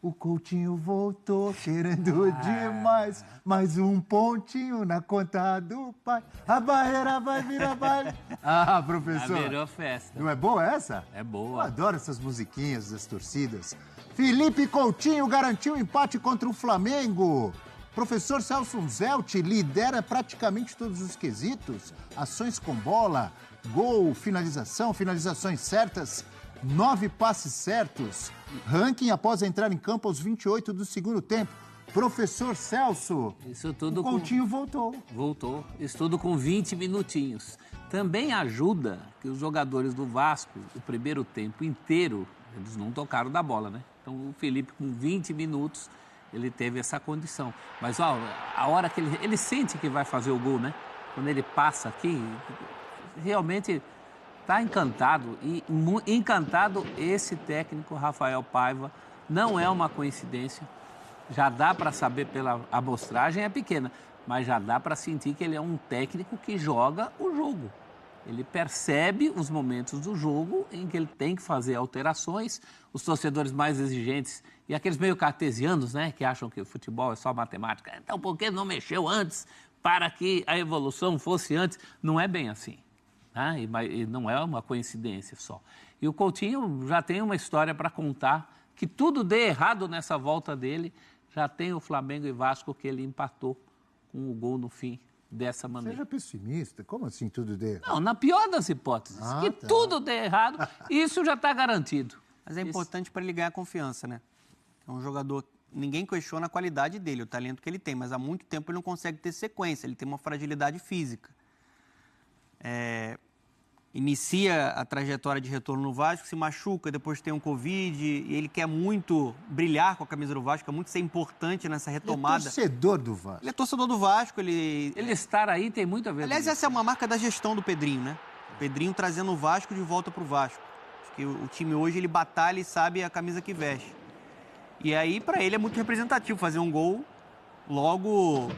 O Coutinho voltou querendo demais. Mais um pontinho na conta do pai. A barreira vai virar baile. Ah, professor. Virou festa. Não é boa essa? É boa. Eu adoro essas musiquinhas das torcidas. Felipe Coutinho garantiu empate contra o Flamengo. Professor Celso Zelt lidera praticamente todos os quesitos. Ações com bola, gol, finalização, finalizações certas, 9 passes certos. Ranking após entrar em campo aos 28 do segundo tempo. Professor Celso, Isso tudo o Coutinho voltou. Voltou. Isso tudo com 20 minutinhos. Também ajuda que os jogadores do Vasco, o primeiro tempo inteiro, eles não tocaram da bola, né? Então o Felipe, com 20 minutos, ele teve essa condição. Mas ó, a hora que ele sente que vai fazer o gol, né? Quando ele passa aqui, realmente está encantado. E encantado esse técnico, Rafael Paiva, não é uma coincidência. Já dá para saber pela amostragem, é pequena, mas já dá para sentir que ele é um técnico que joga o jogo. Ele percebe os momentos do jogo em que ele tem que fazer alterações. Os torcedores mais exigentes e aqueles meio cartesianos, né, que acham que o futebol é só matemática. Então, por que não mexeu antes para que a evolução fosse antes? Não é bem assim. Tá? E não é uma coincidência só. E o Coutinho já tem uma história para contar, que tudo dê errado nessa volta dele. Já tem o Flamengo e Vasco que ele empatou com o gol no fim dessa maneira. Seja pessimista. Como assim tudo dê errado? Não, na pior das hipóteses, que tudo dê errado, isso já está garantido. Mas é importante para ele ganhar confiança, né? É um jogador, ninguém questiona a qualidade dele, o talento que ele tem, mas há muito tempo ele não consegue ter sequência, ele tem uma fragilidade física. Inicia a trajetória de retorno no Vasco, se machuca, depois tem um Covid, e ele quer muito brilhar com a camisa do Vasco, quer muito ser importante nessa retomada. Ele é torcedor do Vasco. Ele é torcedor do Vasco, Ele estar aí tem muito a ver Aliás, com essa é uma marca da gestão do Pedrinho, né? O Pedrinho trazendo o Vasco de volta pro Vasco. Acho que o time hoje, ele batalha e sabe a camisa que veste. E aí, para ele, é muito representativo fazer um gol logo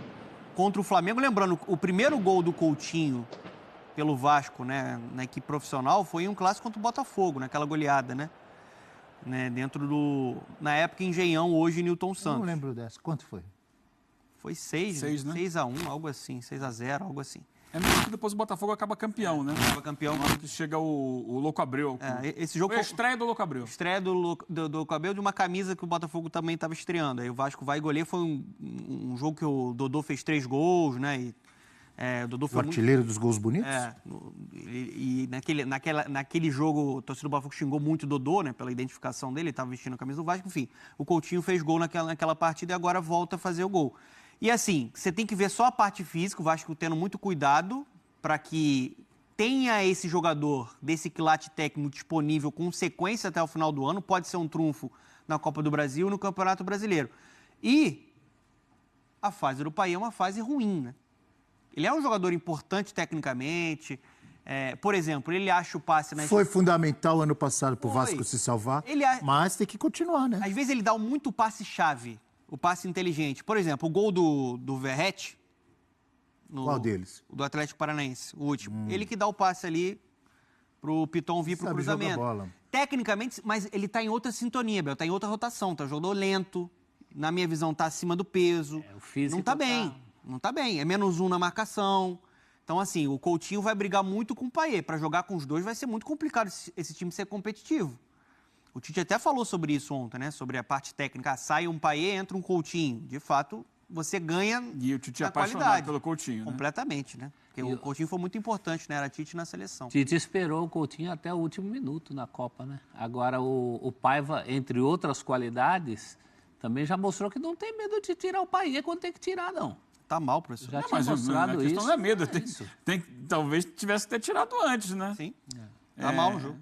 contra o Flamengo. Lembrando, o primeiro gol do Coutinho pelo Vasco, né, na equipe profissional, foi em um clássico contra o Botafogo, naquela goleada, né? Dentro do... Na época, Engenhão, hoje Newton Santos. Eu não lembro dessa. Quanto foi? Foi 6, né? 6-1, algo assim, 6-0, algo assim. É mesmo que depois o Botafogo acaba campeão, né? Acaba campeão. Na hora que chega o Louco Abreu. Esse jogo foi a estreia do Louco Abreu. Estreia do Louco Abreu de uma camisa que o Botafogo também estava estreando. Aí o Vasco vai e goleia. Foi um jogo que o Dodô fez 3 gols, né? O Dodô foi artilheiro dos gols bonitos? E naquele jogo, o torcedor do Botafogo xingou muito o Dodô, né? Pela identificação dele, ele estava vestindo a camisa do Vasco. Enfim, o Coutinho fez gol naquela partida e agora volta a fazer o gol. E assim, você tem que ver só a parte física, o Vasco tendo muito cuidado para que tenha esse jogador desse quilate técnico disponível com sequência até o final do ano. Pode ser um trunfo na Copa do Brasil e no Campeonato Brasileiro. E a fase do Paí é uma fase ruim, né? Ele é um jogador importante tecnicamente. Por exemplo, ele acha o passe... Foi fundamental ano passado para o Vasco se salvar, mas tem que continuar, né? Às vezes ele dá muito passe-chave, o passe inteligente. Por exemplo, o gol do Verratti... Qual deles? O do Atlético Paranaense, o último. Ele que dá o passe ali pro Piton vir pro cruzamento. Bola. Tecnicamente, mas ele tá em outra sintonia, Bel, tá em outra rotação, tá jogador lento, na minha visão tá acima do peso. O físico não tá bem. Não tá bem, é -1 na marcação. Então, assim, o Coutinho vai brigar muito com o Payet. Para jogar com os dois vai ser muito complicado esse time ser competitivo. O Tite até falou sobre isso ontem, né? Sobre a parte técnica. Sai um Payet, entra um Coutinho. De fato, você ganha e o Tite é apaixonado qualidade. Pelo Coutinho, né? Completamente, né? Porque o Coutinho foi muito importante, né? Era Tite na seleção. Tite esperou o Coutinho até o último minuto na Copa, né? Agora, o Paiva, entre outras qualidades, também já mostrou que não tem medo de tirar o Payet quando tem que tirar, não. Tá mal, professor. Já tinha mostrado a questão isso. não é medo. Talvez tivesse que ter tirado antes, né? Sim. Tá mal no jogo.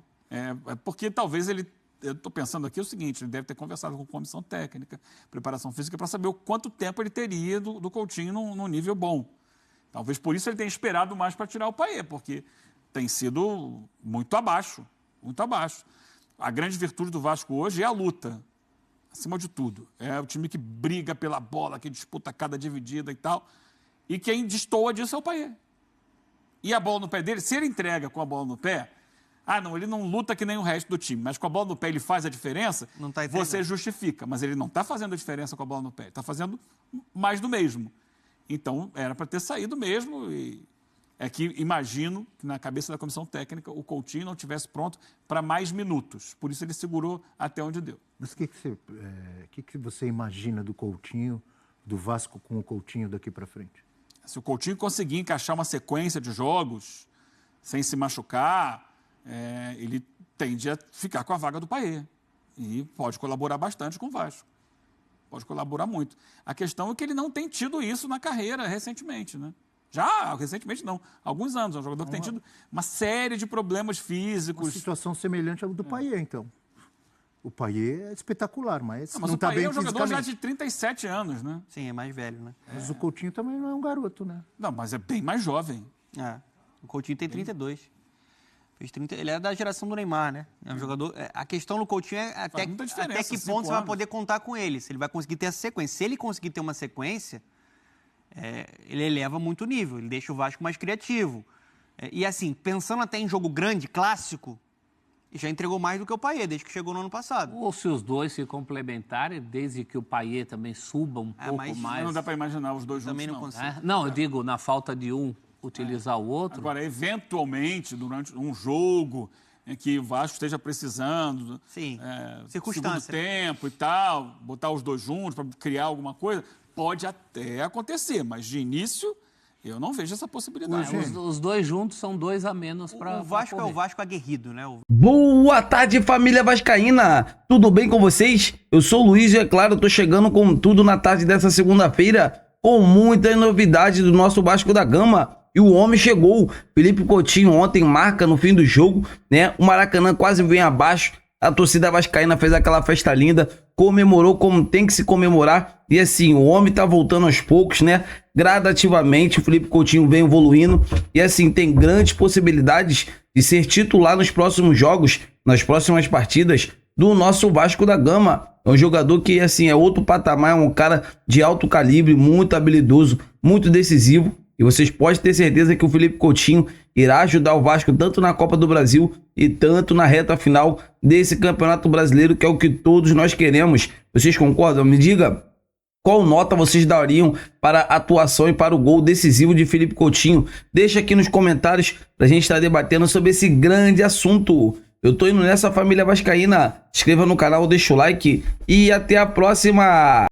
Porque talvez ele... Eu estou pensando aqui o seguinte, ele deve ter conversado com a comissão técnica, preparação física, para saber o quanto tempo ele teria do Coutinho num nível bom. Talvez por isso ele tenha esperado mais para tirar o Payet, porque tem sido muito abaixo, muito abaixo. A grande virtude do Vasco hoje é a luta. Acima de tudo. É o time que briga pela bola, que disputa cada dividida e tal. E quem destoa disso é o Payet. E a bola no pé dele, se ele entrega com a bola no pé, não, ele não luta que nem o resto do time, mas com a bola no pé ele faz a diferença, Não tá você justifica. Mas ele não está fazendo a diferença com a bola no pé, está fazendo mais do mesmo. Então, era para ter saído mesmo. E é que imagino que na cabeça da comissão técnica o Coutinho não estivesse pronto para mais minutos. Por isso ele segurou até onde deu. Mas o que você imagina do Coutinho, do Vasco com o Coutinho daqui para frente? Se o Coutinho conseguir encaixar uma sequência de jogos sem se machucar, ele tende a ficar com a vaga do Payet. E pode colaborar bastante com o Vasco. Pode colaborar muito. A questão é que ele não tem tido isso na carreira recentemente, né? Já, recentemente não, há alguns anos. É um jogador que tem tido uma série de problemas físicos. Uma situação semelhante ao do Payet, então. O Payet é espetacular, mas Mas não o está Payet bem é um jogador já fisicamente. de 37 anos, né? Sim, é mais velho, né? Mas o Coutinho também não é um garoto, né? Não, mas é bem mais jovem. O Coutinho tem 32. Fez 30, ele é da geração do Neymar, né? É um jogador. A questão do Coutinho é até muita diferença, que 5 ponto você vai anos. poder contar com ele, se ele vai conseguir ter essa sequência. Se ele conseguir ter uma sequência, ele eleva muito o nível, ele deixa o Vasco mais criativo. E assim, pensando até em jogo grande, clássico, já entregou mais do que o Payet, desde que chegou no ano passado. Ou se os dois se complementarem, desde que o Payet também suba um pouco mas mais. Não dá para imaginar os dois Também juntos, não não. consigo. Não, eu digo, na falta de um, utilizar o outro. Agora, eventualmente, durante um jogo em que o Vasco esteja precisando, Sim, segundo circunstância. tempo e tal, botar os dois juntos para criar alguma coisa, pode até acontecer, mas de início eu não vejo essa possibilidade. Os dois juntos são 2 a menos para O Vasco é o Vasco aguerrido, né? Boa tarde, família vascaína! Tudo bem com vocês? Eu sou o Luiz e, é claro, tô chegando com tudo na tarde dessa segunda-feira, com muitas novidades do nosso Vasco da Gama. E o homem chegou. Felipe Coutinho ontem marca no fim do jogo, né? O Maracanã quase vem abaixo. A torcida vascaína fez aquela festa linda, comemorou como tem que se comemorar. E assim, o homem tá voltando aos poucos, né? Gradativamente, o Felipe Coutinho vem evoluindo. E assim, tem grandes possibilidades de ser titular nos próximos jogos, nas próximas partidas do nosso Vasco da Gama. É um jogador que, assim, é outro patamar, é um cara de alto calibre, muito habilidoso, muito decisivo. E vocês podem ter certeza que o Felipe Coutinho irá ajudar o Vasco tanto na Copa do Brasil e tanto na reta final desse Campeonato Brasileiro, que é o que todos nós queremos. Vocês concordam? Me diga qual nota vocês dariam para a atuação e para o gol decisivo de Felipe Coutinho. Deixa aqui nos comentários para a gente estar debatendo sobre esse grande assunto. Eu tô indo nessa, família vascaína. Se inscreva no canal, deixa o like e até a próxima!